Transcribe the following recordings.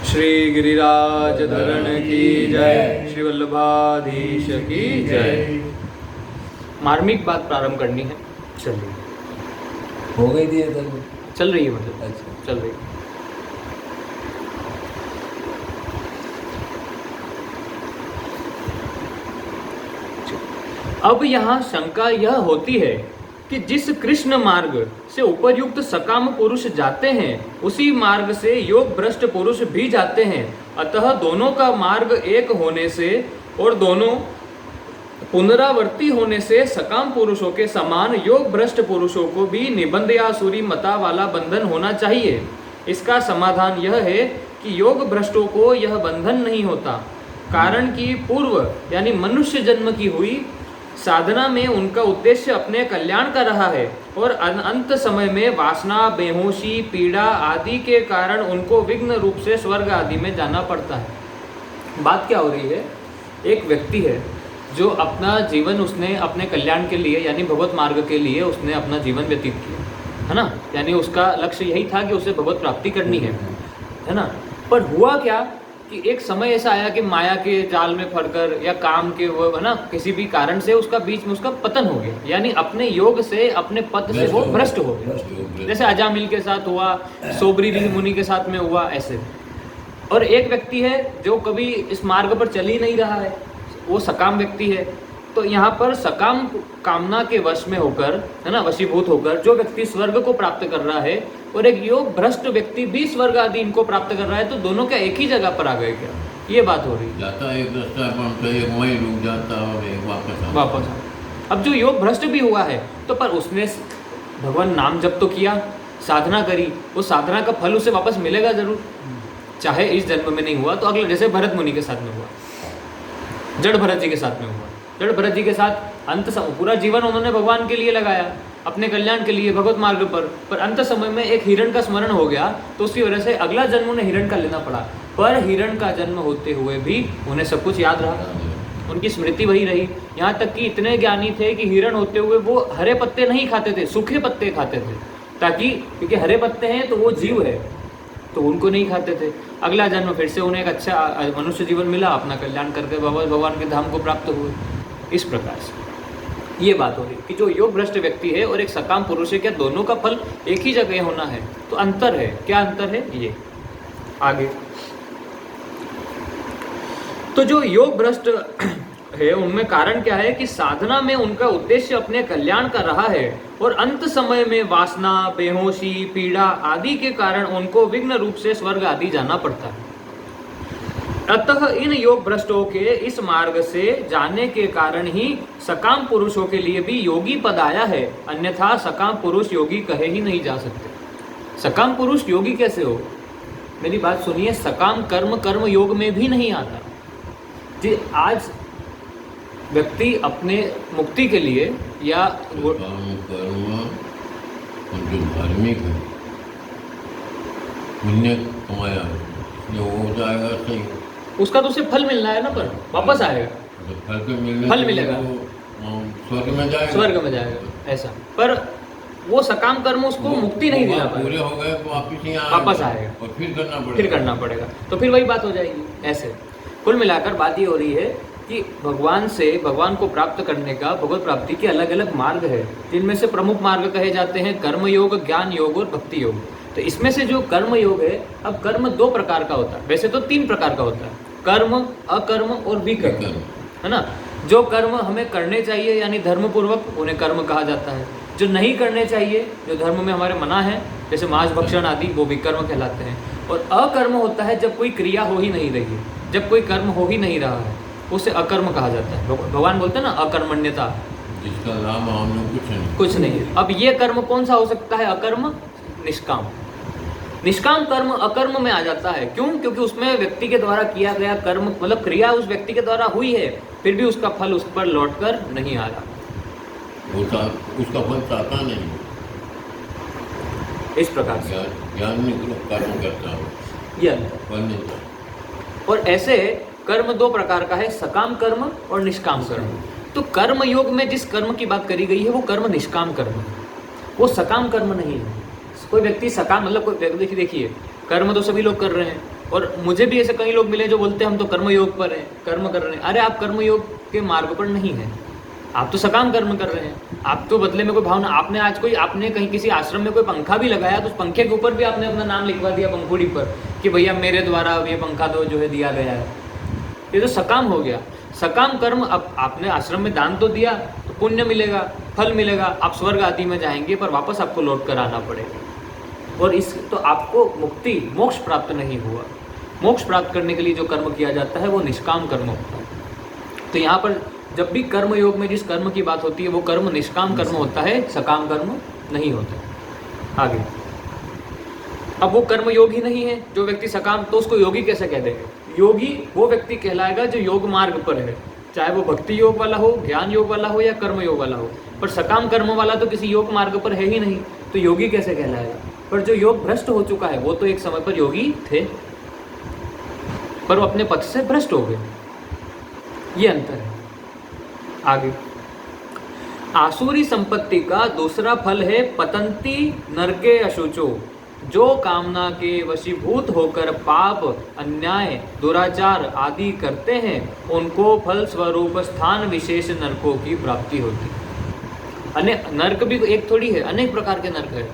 श्री गिरिराज धरण की जय, श्री वल्लभाधीश की जय। मार्मिक बात प्रारंभ करनी है। चलिए, हो गई थी चल रही है, मतलब अच्छा चल रही है। अब यहाँ शंका यह होती है कि जिस कृष्ण मार्ग से उपयुक्त सकाम पुरुष जाते हैं उसी मार्ग से योग भ्रष्ट पुरुष भी जाते हैं। अतः दोनों का मार्ग एक होने से और दोनों पुनरावर्ती होने से सकाम पुरुषों के समान योग भ्रष्ट पुरुषों को भी निबंध या आसुरी मता वाला बंधन होना चाहिए। इसका समाधान यह है कि योग भ्रष्टों को यह बंधन नहीं होता, कारण कि पूर्व यानी मनुष्य जन्म की हुई साधना में उनका उद्देश्य अपने कल्याण का रहा है और अंत समय में वासना, बेहोशी, पीड़ा आदि के कारण उनको विघ्न रूप से स्वर्ग आदि में जाना पड़ता है। बात क्या हो रही है? एक व्यक्ति है जो अपना जीवन उसने अपने कल्याण के लिए यानी भगवत मार्ग के लिए उसने अपना जीवन व्यतीत किया, है ना। यानी उसका लक्ष्य यही था कि उसे भगवत प्राप्ति करनी है ना। पर हुआ क्या कि एक समय ऐसा आया कि माया के जाल में फंसकर या काम के वो है ना किसी भी कारण से उसका बीच में उसका पतन हो गया, यानी अपने योग से अपने पद से वो भ्रष्ट हो गया। जैसे अजामिल के साथ हुआ, सोबरी ऋषि मुनि के साथ में हुआ, ऐसे। और एक व्यक्ति है जो कभी इस मार्ग पर चल ही नहीं रहा है, वो सकाम व्यक्ति है। तो यहाँ पर सकाम कामना के वश में होकर, है ना, वशीभूत होकर जो व्यक्ति स्वर्ग को प्राप्त कर रहा है और एक योग भ्रष्ट व्यक्ति भी स्वर्ग आदि इनको प्राप्त कर रहा है, तो दोनों क्या एक ही जगह पर आ गए क्या? ये बात हो रही है। जाता है एक रास्ता पर, एक वहीं रुक जाता और एक वापस अब जो योग भ्रष्ट भी हुआ है तो पर उसने भगवान नाम जप तो किया, साधना करी, वो साधना का फल उसे वापस मिलेगा जरूर, चाहे इस जन्म में नहीं हुआ तो अगले। जैसे भरत मुनि के साथ में हुआ, जड़ भरत जी के साथ में हुआ। जड़ भरत जी के साथ पूरा जीवन उन्होंने भगवान के लिए लगाया, अपने कल्याण के लिए भगवत मार्ग पर अंत समय में एक हिरण का स्मरण हो गया, तो उसकी वजह से अगला जन्म उन्हें हिरण का लेना पड़ा। पर हिरण का जन्म होते हुए भी उन्हें सब कुछ याद रहा, उनकी स्मृति वही रही। यहाँ तक कि इतने ज्ञानी थे कि हिरण होते हुए वो हरे पत्ते नहीं खाते थे, सूखे पत्ते खाते थे, ताकि क्योंकि हरे पत्ते हैं तो वो जीव है, तो उनको नहीं खाते थे। अगला जन्म फिर से उन्हें एक अच्छा मनुष्य जीवन मिला, अपना कल्याण करके भगवान के धाम को प्राप्त हुए। इस प्रकार से ये बात हो रही कि जो योग भ्रष्ट व्यक्ति है और एक सकाम पुरुष है, क्या दोनों का फल एक ही जगह होना है? तो अंतर है। क्या अंतर है? ये आगे तो जो योग भ्रष्ट है उनमें कारण क्या है कि साधना में उनका उद्देश्य अपने कल्याण का रहा है और अंत समय में वासना, बेहोशी, पीड़ा आदि के कारण उनको विघ्न रूप से स्वर्ग आदि जाना पड़ता है। अतः इन योग भ्रष्टों के इस मार्ग से जाने के कारण ही सकाम पुरुषों के लिए भी योगी पद आया है, अन्यथा सकाम पुरुष योगी कहे ही नहीं जा सकते। सकाम पुरुष योगी कैसे हो? मेरी बात सुनिए, सकाम कर्म योग में भी नहीं आता जी। आज व्यक्ति अपने मुक्ति के लिए या कर्म जो धार्मिक है, पुण्य कमाया है, जो हो जाएगा सही, उसका तो उसे फल मिलना है ना, पर वापस आएगा, तो फल मिलेगा, स्वर्ग में जाएगा ऐसा। पर वो सकाम कर्म उसको मुक्ति नहीं दिला पाएगा, पूरे हो गए वापस आएगा और फिर करना पड़ेगा, तो फिर वही बात हो जाएगी। ऐसे कुल मिलाकर बात ये हो रही है कि भगवान को प्राप्त करने का, भगवत प्राप्ति के अलग अलग मार्ग है, जिनमें से प्रमुख मार्ग कहे जाते हैं कर्म योग, ज्ञान योग और भक्ति योग। तो इसमें से जो कर्म योग है, अब कर्म दो प्रकार का होता है, वैसे तो तीन प्रकार का होता है, कर्म, अकर्म और विकर्म, है ना। जो कर्म हमें करने चाहिए यानी धर्म पूर्वक, उन्हें कर्म कहा जाता है। जो नहीं करने चाहिए, जो धर्म में हमारे मना है, जैसे मांस भक्षण आदि, वो विकर्म कहलाते हैं। और अकर्म होता है जब कोई क्रिया हो ही नहीं रही है, जब कोई कर्म हो ही नहीं रहा है, उसे अकर्म कहा जाता है। भगवान बोलते हैं ना अकर्मण्यता, जिसका लाभ हम कुछ नहीं है। अब ये कर्म कौन सा हो सकता है? अकर्म, निष्काम। निष्काम कर्म अकर्म में आ जाता है। क्यों? क्योंकि उसमें व्यक्ति के द्वारा किया गया कर्म, मतलब क्रिया उस व्यक्ति के द्वारा हुई है, फिर भी उसका फल उस पर लौटकर नहीं आ रहा, उसका फल चाहता नहीं। इस प्रकार से ज्ञान में कर्म करता हो, फल नहीं चाहता। और ऐसे कर्म दो प्रकार का है, सकाम कर्म और निष्काम कर्म। तो कर्म योग में जिस कर्म की बात करी गई है वो कर्म निष्काम कर्म है, वो सकाम कर्म नहीं है। कोई व्यक्ति सकाम, मतलब कोई व्यक्ति, देखिए कर्म तो सभी लोग कर रहे हैं, और मुझे भी ऐसे कई लोग मिले जो बोलते हैं हम तो कर्म योग पर हैं, कर्म कर रहे हैं। अरे आप कर्म योग के मार्ग पर नहीं हैं, आप तो सकाम कर्म कर रहे हैं। आप तो बदले में कोई भावना, आपने कहीं किसी आश्रम में कोई पंखा भी लगाया तो उस पंखे के ऊपर भी आपने अपना नाम लिखवा दिया पंखुड़ी पर कि भैया मेरे द्वारा ये पंखा तो जो है दिया गया है। ये तो सकाम हो गया। सकाम कर्म, अब आपने आश्रम में दान तो दिया तो पुण्य मिलेगा, फल मिलेगा, आप स्वर्ग आदि में जाएंगे, पर वापस आपको लौट कर आना पड़ेगा। और इस तो आपको मुक्ति मोक्ष प्राप्त नहीं हुआ। मोक्ष प्राप्त करने के लिए जो कर्म किया जाता है वो निष्काम कर्म होता है। तो यहाँ पर जब भी कर्म योग में जिस कर्म की बात होती है वो कर्म निष्काम कर्म होता है, सकाम कर्म नहीं होता। आगे, अब वो कर्म योग ही नहीं है जो व्यक्ति सकाम, तो उसको योगी कैसे कह देंगे? योगी वो व्यक्ति कहलाएगा जो योग मार्ग पर है, चाहे वो भक्ति योग वाला हो, ज्ञान योग वाला हो या कर्म योग वाला हो। पर सकाम कर्म वाला तो किसी योग मार्ग पर है ही नहीं, तो योगी कैसे कहलाएगा? पर जो योग भ्रष्ट हो चुका है वो तो एक समय पर योगी थे, पर वो अपने पथ से भ्रष्ट हो गए। ये अंतर है। आगे, आसुरी संपत्ति का दूसरा फल है पतंती नरके अशुचो, जो कामना के वशीभूत होकर पाप, अन्याय, दुराचार आदि करते हैं उनको फल स्वरूप स्थान विशेष नरकों की प्राप्ति होती है। नरक भी एक थोड़ी है, अनेक प्रकार के नरक है।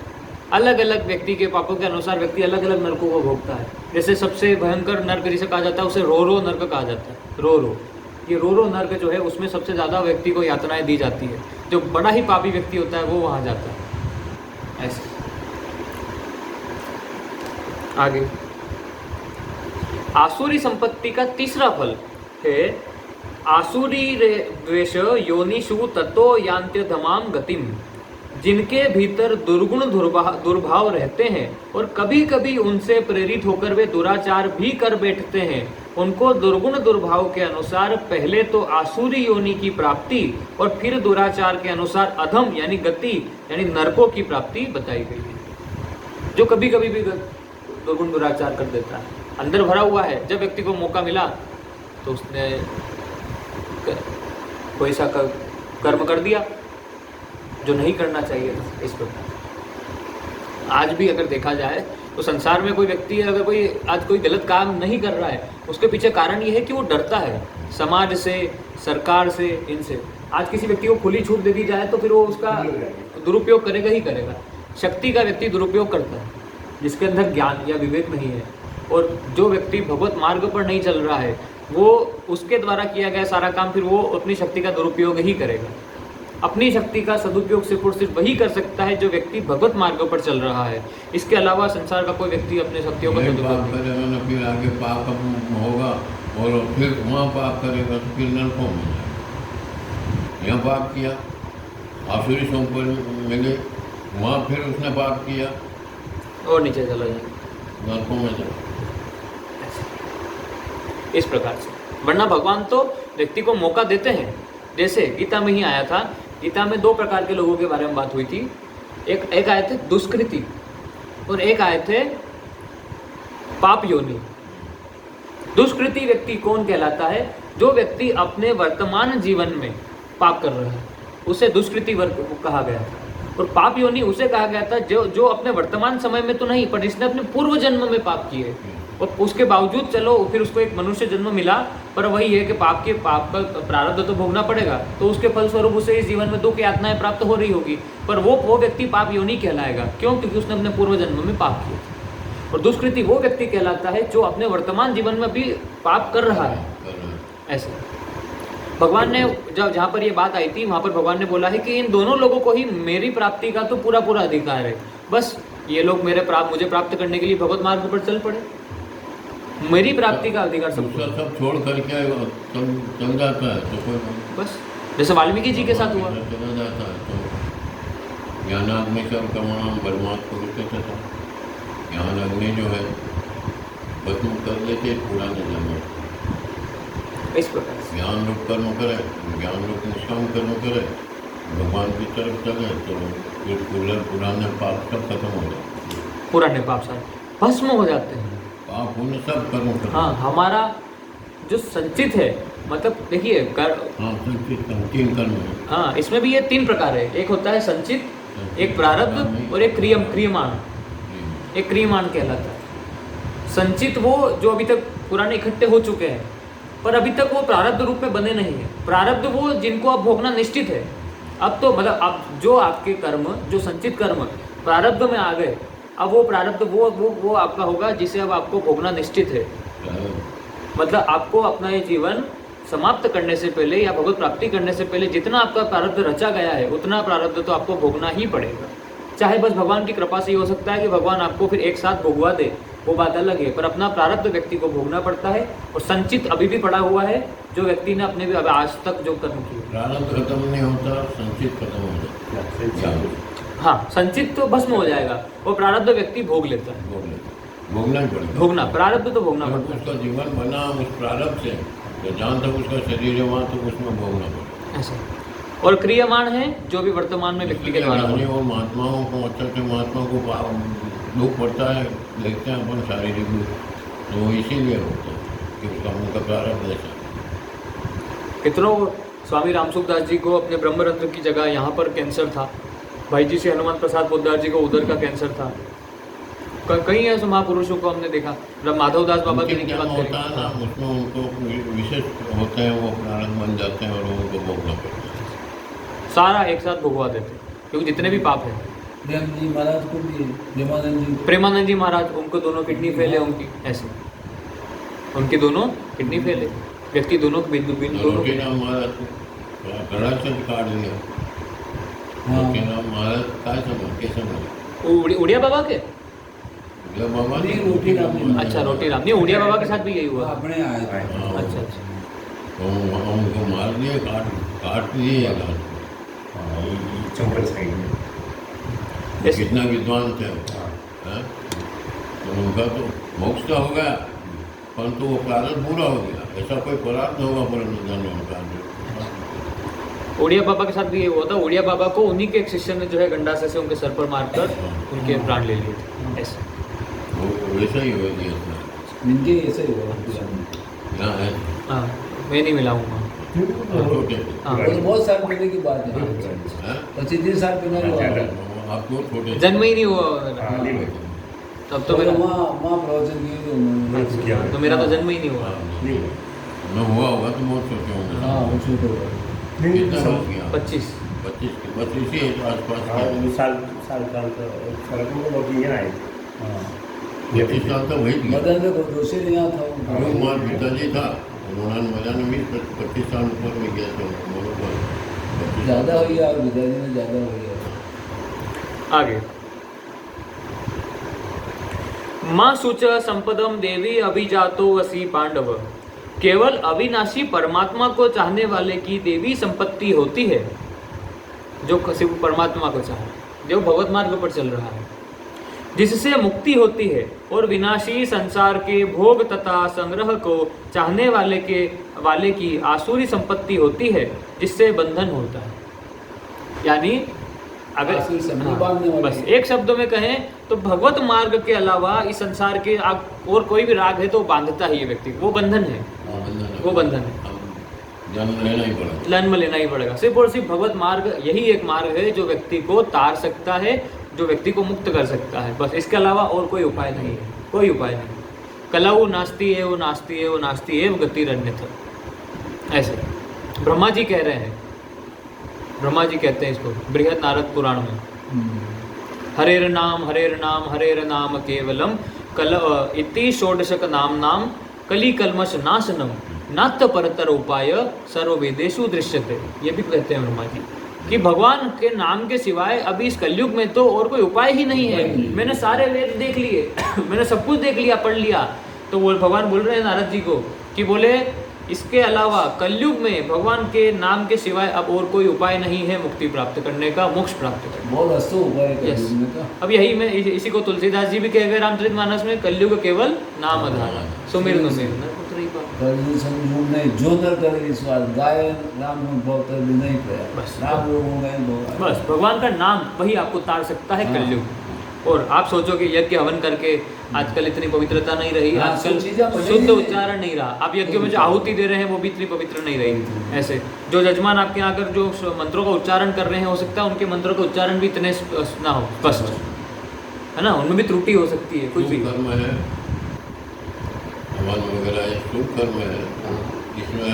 अलग अलग व्यक्ति के पापों के अनुसार व्यक्ति अलग अलग नरकों को भोगता है। जैसे सबसे भयंकर नरक जिसे कहा जाता है उसे रो नरक कहा जाता है। रो ये रो नरक जो है उसमें सबसे ज़्यादा व्यक्ति को यातनाएं दी जाती है। जो बड़ा ही पापी व्यक्ति होता है वो वहाँ जाता है। ऐसे आगे, आसुरी संपत्ति का तीसरा फल है आसुरी द्वेष योनिषु ततो यान्त्यधमाम गतिम, जिनके भीतर दुर्गुण दुर्भाव रहते हैं और कभी कभी उनसे प्रेरित होकर वे दुराचार भी कर बैठते हैं, उनको दुर्गुण दुर्भाव के अनुसार पहले तो आसुरी योनि की प्राप्ति और फिर दुराचार के अनुसार अधम यानी गति यानी नरकों की प्राप्ति बताई गई है। जो कभी कभी भी दुर्गुण दुराचार कर देता है, अंदर भरा हुआ है, जब व्यक्ति को मौका मिला तो उसने कोई सा कर्म कर दिया जो नहीं करना चाहिए था। इस प्रकार आज भी अगर देखा जाए तो संसार में कोई व्यक्ति अगर कोई आज कोई गलत काम नहीं कर रहा है, उसके पीछे कारण ये है कि वो डरता है समाज से, सरकार से, इनसे। आज किसी व्यक्ति को खुली छूट दे दी जाए तो फिर वो उसका दुरुपयोग करेगा ही करेगा। शक्ति का व्यक्ति दुरुपयोग करता है जिसके अंदर ज्ञान या विवेक नहीं है, और जो व्यक्ति भगवत मार्ग पर नहीं चल रहा है वो उसके द्वारा किया गया सारा काम फिर वो अपनी शक्ति का दुरुपयोग ही करेगा। अपनी शक्ति का सदुपयोग सिर्फ वही कर सकता है जो व्यक्ति भगवत मार्ग पर चल रहा है। इसके अलावा संसार का कोई व्यक्ति अपने शक्तियों का सदुपयोग करेगा फिर आगे पाप होगा और फिर वहाँ पाप करेगा तो फिर नरकों में जाएगा। यहाँ पाप किया, आसुरी संपत्ति मिले, वहाँ फिर उसने पाप किया और नीचे चला जाएगा, नरकों में जाएगा। इस प्रकार से, वरना भगवान तो व्यक्ति को मौका देते हैं। जैसे गीता में ही आया था, गीता में दो प्रकार के लोगों के बारे में बात हुई थी। एक आए थे दुष्कृति और एक आए थे पाप योनि। दुष्कृति व्यक्ति कौन कहलाता है? जो व्यक्ति अपने वर्तमान जीवन में पाप कर रहा है उसे दुष्कृति वर्ग कहा गया था। और पाप योनि उसे कहा गया था जो अपने वर्तमान समय में तो नहीं, पर जिसने अपने पूर्व जन्म में पाप किए और उसके बावजूद चलो फिर उसको एक मनुष्य जन्म मिला, पर वही है कि पाप का प्रारब्ध तो भोगना पड़ेगा, तो उसके फलस्वरूप उसे इस जीवन में दुख यातनाएं प्राप्त हो रही होगी, पर वो व्यक्ति पाप योनि कहलाएगा। क्यों? क्योंकि उसने अपने पूर्व जन्म में पाप किया। और दुष्कृति वो व्यक्ति कहलाता है जो अपने वर्तमान जीवन में भी पाप कर रहा है। ऐसे भगवान ने जहाँ पर ये बात आई थी वहाँ पर भगवान ने बोला है कि इन दोनों लोगों को ही मेरी प्राप्ति का तो पूरा अधिकार है। बस ये लोग मुझे प्राप्त करने के लिए भगवत मार्ग पर चल पड़े, मेरी प्राप्ति का अधिकार सब छोड़ करके चल जाता है तो कोई बस, जैसे वाल्मीकि जी के साथ हुआ। चला जाता है तो ज्ञानाग्नि का प्रमाण बर्मात को कहते था। ज्ञान अग्नि जो है भस्म कर लेते पुराने जन्म। इस प्रकार ज्ञान रूप कर्म करे, ज्ञान रूप निष्काम कर्म करे, भगवान की तरफ चले तो फिर पुराने पाप सब खत्म हो जाते, पुराने पाप सारे भस्म हो जाते हैं। पाप होने सब कर्म करते। हाँ, हमारा जो संचित है, मतलब देखिए संचित तीन कर्म है। हाँ, इसमें भी ये तीन प्रकार है। एक होता है संचित, एक प्रारब्ध और एक क्रियमाण। एक क्रियमाण कहलाता है। संचित वो जो अभी तक पुराने इकट्ठे हो चुके हैं, पर अभी तक वो प्रारब्ध रूप में बने नहीं है। प्रारब्ध वो जिनको अब भोगना निश्चित है। अब तो मतलब अब जो आपके कर्म, जो संचित कर्म प्रारब्ध में आ गए, अब वो प्रारब्ध वो आपका होगा जिसे अब आपको भोगना निश्चित है। मतलब आपको अपना ये जीवन समाप्त करने से पहले या भगवत प्राप्ति करने से पहले जितना आपका प्रारब्ध रचा गया है उतना प्रारब्ध तो आपको भोगना ही पड़ेगा। चाहे बस भगवान की कृपा से ही हो सकता है कि भगवान आपको फिर एक साथ भोगवा दे, वो बात अलग है, पर अपना प्रारब्ध व्यक्ति को भोगना पड़ता है। और संचित अभी भी पड़ा हुआ है जो व्यक्ति ने अपने भी आज तक जो कर्म किए। प्रारब्ध खत्म नहीं होता, संचित खत्म हो जाता। हाँ, संचित तो भस्म हो जाएगा, वो प्रारब्ध व्यक्ति भोग लेता है। भोगना ही पड़ेगा। भोगना, प्रारब्ध तो भोगना पड़ता है। उसका जीवन बना उस प्रारब्ध से, तो जहाँ तक उसका शरीर है वहाँ तक उसमें भोगना पड़ेगा। ऐसा। और क्रियमाण है जो भी वर्तमान में व्यक्ति के द्वारा ज्ञानी और महात्माओं को, अच्छे महात्मा को दुख पड़ता है, देखते हैं अपन शारीरिक दुख, तो इसीलिए होता है कि उसका उनका प्रारब्ध ऐसा। कितनों स्वामी रामसुखदास जी को अपने ब्रह्मरंध्र की जगह यहाँ पर कैंसर था। भाई जी से हनुमान प्रसाद पोद्दार जी को उधर का कैंसर था। कई ऐसे महापुरुषों को हमने देखा। माधवदास बाबा की बात होता है ना, उसमें उनको विशेष होते हैं, वो प्रारब्ध बन जाते हैं और उनको भोगना पड़ता है। सारा एक साथ भोगवा देते क्योंकि जितने भी पाप हैं। प्रेम जी महाराज को भी, प्रेमानंद जी महाराज, उनको दोनों किडनी फेल है उनकी, ऐसे उनकी दोनों किडनी फेल है। व्यक्ति दोनों महाराज गणाचंद काढ लिया। महाराज काय समझ उड़िया बाबा के बाबा नहीं, रोटी राम। अच्छा, रोटी राम नहीं, उड़िया बाबा के साथ भी यही हुआ। अपने आए थे। अच्छा अच्छा। तो उनको मार दिए, काट दिए। चंबल साइड में कितना विद्वान थे, तो उनका तो मोक्ष तो हो गया, परंतु वो प्रारब्ध पूरा हो गया। ऐसा कोई प्रारब्ध होगा परंतु धन उड़िया बाबा के साथ भी ये हुआ था। उड़िया बाबा को उन्हीं के एक शिष्य ने जो है गंडासे से उनके सर पर मारकर उनके प्राण ले लिए थे। ऐसे वैसा ही हो गया। इनके ऐसे ही हुआ। यहाँ है, हाँ, मैं नहीं मिला हूँ। छोटे हाँ, वो तो बहुत साल पहले की बात है, हैं? 25-30 साल पहले हुआ। आपको छोटे जन्म ही नहीं हुआ तब तो मेरा। माँ प्रवचन किए तो मेरा तो जन्म ही नहीं हुआ। मैं हुआ होगा तो बहुत छोटे होंगे। हाँ, वो छोटे हुआ। कितना साल किया? 25 25 ही आसपास किया। साल का फर्क में लोग ये आए। हाँ, 25 साल तो वही किया। मदन को दोषी यहाँ था। जो हमारा पिताजी था, उन्होंने मजा ने भी 25 साल ऊपर में गया था। ज़्यादा हो गया और पिताजी ने ज़्यादा हो गया। आगे माँ शुच संपदम देवी अभिजातो वसी पांडव। केवल अविनाशी परमात्मा को चाहने वाले की देवी संपत्ति होती है, जो सिर्फ परमात्मा को चाहे, जो भगवत मार्ग पर चल रहा है, जिससे मुक्ति होती है। और विनाशी संसार के भोग तथा संग्रह को चाहने वाले की आसुरी संपत्ति होती है, जिससे बंधन होता है। यानी अगर बस एक शब्द में कहें तो भगवत मार्ग के अलावा इस संसार के और कोई भी राग है तो बांधता ही है व्यक्ति, वो बंधन है। वो बंधन है, जन्म लेना ही पड़ेगा। जन्म लेना ही पड़ेगा। सिर्फ और सिर्फ भगवत मार्ग यही एक मार्ग है जो व्यक्ति को तार सकता है, जो व्यक्ति को मुक्त कर सकता है। बस इसके अलावा और कोई उपाय नहीं है, कोई उपाय नहीं। कलौ नास्ति है, वो नास्ति है, वो नास्ति है, वो गतिरन्यथा। ऐसे ब्रह्मा जी कह रहे हैं, ब्रह्मा जी कहते हैं इसको बृहद नारद पुराण में। हरेर नाम केवलम कल इति षोडशक नाम कली कलमश नाशनम नात्य परतर उपाय सर्ववेदेषु दृश्यते। ये भी कहते हैं ब्रह्मा जी कि भगवान के नाम के सिवाय अभी इस कलयुग में तो और कोई उपाय ही नहीं है। मैंने सारे वेद देख लिए मैंने सब कुछ देख लिया, पढ़ लिया। तो वो भगवान बोल रहे हैं नारद जी को कि बोले इसके अलावा कलयुग में भगवान के नाम के सिवाय अब और कोई उपाय नहीं है मुक्ति प्राप्त करने का, मोक्ष प्राप्त करने का। बहुत अच्छा उपाय है कलयुग में का। अब यही मैं इसी को तुलसीदास जी भी कह गए रामचरितमानस में, कलयुग केवल नाम आधार सुमिर नहीं जो नर करे विश्वास गाय राम बहुत नहीं पाया। बस राम बस भगवान का नाम वही आपको तार सकता है कलयुग। और आप सोचो कि यज्ञ हवन करके आजकल इतनी पवित्रता नहीं रही, आजकल शुद्ध उच्चारण नहीं रहा। आप यज्ञ में जो आहुति दे रहे हैं वो भी इतनी पवित्र नहीं रही। ऐसे जो जजमान आपके यहाँ आकर जो मंत्रों का उच्चारण कर रहे हैं, हो सकता है उनके मंत्रों का उच्चारण भी इतने ना हो स्पष्ट, है ना, उनमें भी त्रुटि हो सकती है कुछ भी। कर्म है वन वगैरह ये शुभ कर्म है, इसमें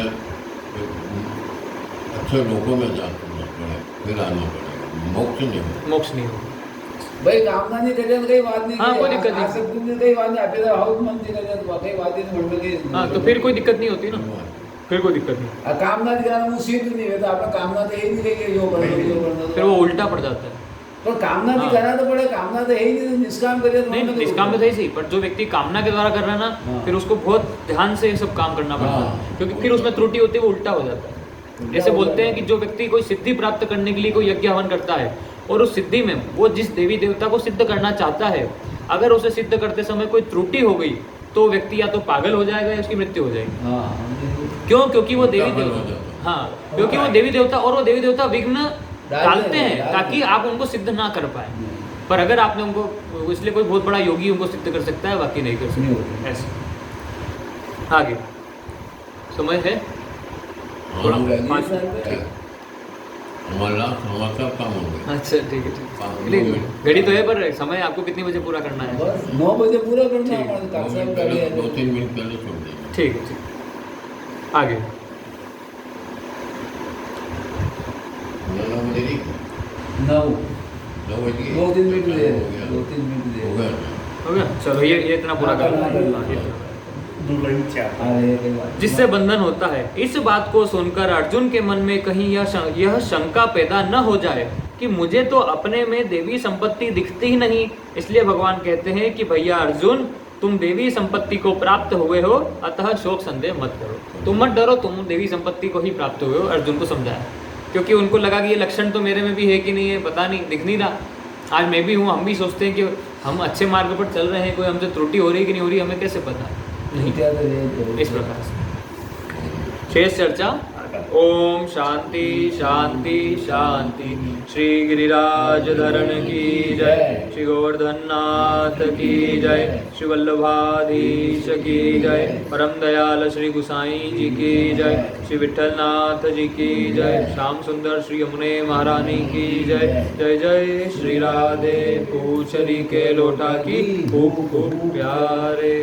अच्छे लोगों में जाना पड़ेगा, फिर आना पड़ेगा, मोक्ष नहीं होगा। मोक्ष नहीं होगा। भाई कामना नहीं करे तो काही वाद नाही. हाँ, कोई दिक्कत नहीं. असं तुम्ही काही वाद नाही. आपल्याला हाऊस म्हणते त्याच्यात काही वाद नाही म्हणलं काही. हाँ, तो फिर कोई दिक्कत नहीं होती ना, फिर कोई दिक्कत नहीं, कामना करा मग सिद्ध नाही होत. आपलं कामना तर हे नाही काही योग फिर वो उल्टा पड़ जाता है. पण कामना ती करा तर पडे. कामना तर हे नहीं निष्काम करे. नहीं, निष्काम तो सही सही, पर जो व्यक्ति कामना के द्वारा कर रहा है ना, हाँ. फिर उसको बहुत ध्यान से सब काम करना पड़ता है, हाँ. क्योंकि फिर उसमें त्रुटि होती है, वो उल्टा हो जाता है. जैसे बोलते हैं कि जो व्यक्ति कोई सिद्धि प्राप्त करने के लिए कोई यज्ञ हवन करता है और उस सिद्धि में वो जिस देवी देवता को सिद्ध करना चाहता है, अगर उसे सिद्ध करते समय कोई त्रुटि हो गई तो व्यक्ति या तो पागल हो जाएगा या उसकी मृत्यु हो जाएगी. क्यों? क्योंकि वो देवी देवता, हाँ, क्योंकि वो देवी देवता, और वो देवी देवता विघ्न डालते हैं ताकि आप उनको सिद्ध ना कर पाए. पर अगर आपने उनको, इसलिए कोई बहुत बड़ा योगी उनको सिद्ध कर सकता है, बाकी नहीं कर सकता. ऐसे आगे समझ है. थोड़ा हाँ. हमारा सब काम हो गया। अच्छा ठीक है, ठीक है. घड़ी तो है, पर समय आपको कितनी बजे पूरा करना है? बस 9 बजे पूरा करना है. ठीक. हमारे कागजात गाड़ी है. 2-3 मिनट पहले छोड़ देंगे। ठीक है, ठीक. आगे 9 बजे नहीं, 9 9 बजे 2-3 मिनट दे. हो गया। 2-3 मिनट दे. हो गया। हो गया. चलो ये इतना पूरा हाँ, करना करना, है. करना. हाँ, ये इतना. दुर्लंचा अरे ये बात. जिससे बंधन होता है. इस बात को सुनकर अर्जुन के मन में कहीं यह शंका पैदा न हो जाए कि मुझे तो अपने में देवी संपत्ति दिखती ही नहीं, इसलिए भगवान कहते हैं कि भैया अर्जुन, तुम देवी संपत्ति को प्राप्त हुए हो, अतः शोक संदेह मत करो. तुम मत डरो, तुम देवी संपत्ति को ही प्राप्त हुए हो. अर्जुन को समझाया, क्योंकि उनको लगा कि ये लक्षण तो मेरे में भी है कि नहीं है, पता नहीं, दिख नहीं रहा. आज मैं भी हूँ, हम भी सोचते हैं कि हम अच्छे मार्ग पर चल रहे हैं, कोई हमसे त्रुटि हो रही है कि नहीं हो रही, हमें कैसे पता? नहीं. क्या तो ये इस प्रकार से शेष चर्चा. ओम शांति शांति शांति. श्री गिरिराज धरण की जय. श्री गोवर्धन नाथ की जय. श्री वल्लभाधीश की जय. परम दयाल श्री गुसाई जी की जय. श्री विठल नाथ जी की जय. श्याम सुंदर श्री यमुने महारानी की जय. जय जय श्री राधे. पूछरी के लोटा की खूब खूब प्यारे.